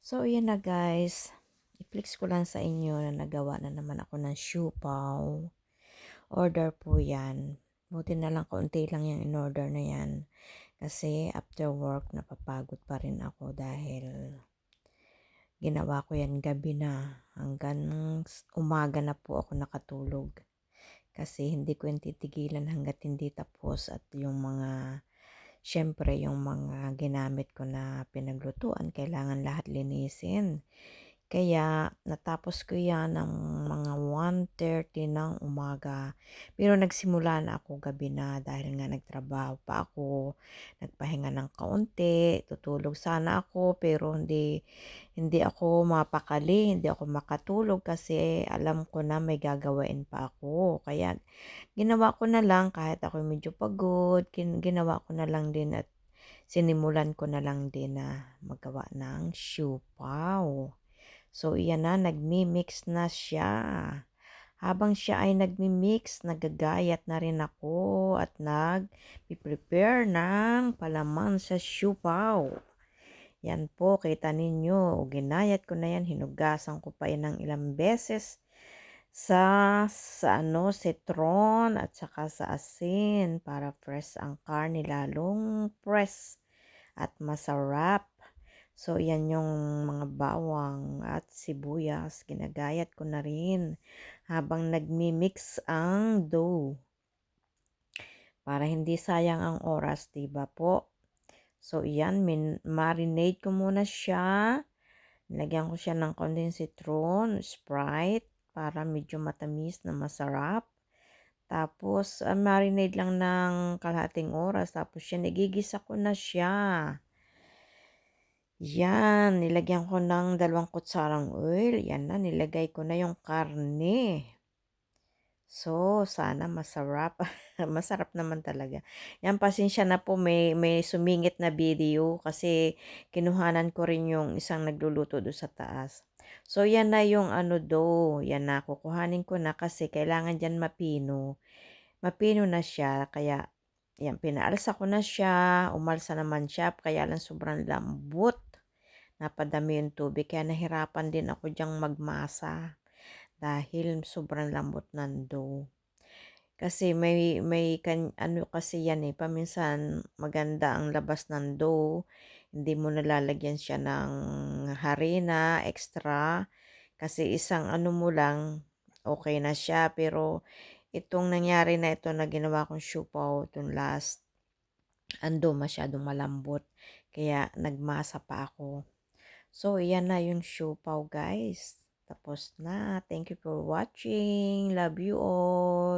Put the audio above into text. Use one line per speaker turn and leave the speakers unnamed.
So, ayan na guys. I-flex ko lang sa inyo na nagawa na naman ako ng siupaw. Order po yan. Buti na lang kaunti lang yung in-order na yan. Kasi after work, napapagod pa rin ako dahil ginawa ko yan gabi na. Hanggang umaga na po ako nakatulog. Kasi hindi ko yung titigilan hanggat hindi tapos at yung mga syempre, yung mga ginamit ko na pinaglutuan, kailangan lahat linisin. Kaya natapos ko yan ng mga 1:30 ng umaga. Pero nagsimula na ako gabi na dahil nga nagtrabaho pa ako, nagpahinga ng kaunti, tutulog sana ako pero hindi ako mapakali, hindi ako makatulog kasi alam ko na may gagawin pa ako. Kaya ginawa ko na lang kahit ako medyo pagod, ginawa ko na lang din at sinimulan ko na lang din na magawa ng siupaw. So, iyan na, nagmi-mix na siya. Habang siya ay nagmi-mix, nagagayat na rin ako at nag-prepare ng palaman sa siupaw. Yan po, kita ninyo. Ginayat ko na yan, hinugasan ko pa yan ng ilang beses sa citron at saka sa asin para fresh ang karne, lalong fresh at masarap. So, yan yung mga bawang at sibuyas. Ginagayat ko na rin habang nagmi-mix ang dough. Para hindi sayang ang oras, diba po? So, yan, marinate ko muna siya. Nilagyan ko siya ng konting citron, Sprite, para medyo matamis na masarap. Tapos, marinate lang ng kalahating oras. Tapos, yan, igigisa ko na siya. Yan, nilagyan ko ng 2 kutsarang oil. Yan na, nilagay ko na yung karne. So, sana masarap. Masarap naman talaga. Yan, pasensya na po, may sumingit na video kasi kinuhanan ko rin yung isang nagluluto doon sa taas. So, yan na yung dough. Yan na, kukuhanin ko na kasi kailangan dyan mapino. Mapino na siya, kaya yan, pinaalsa ko na siya. Umalsa naman siya, kaya lang sobrang lambot. Napadami yung tubig kaya nahirapan din ako diyang magmasa dahil sobrang lambot ng dough. Kasi ano kasi yan paminsan maganda ang labas ng dough, hindi mo nalalagyan siya ng harina extra kasi isang mo lang okay na siya, pero itong nangyari na ito na ginawa kong siupaw, itong last, masyadong malambot kaya nagmasa pa ako. So, yan na yung siupaw guys. Tapos na. Thank you for watching. Love you all.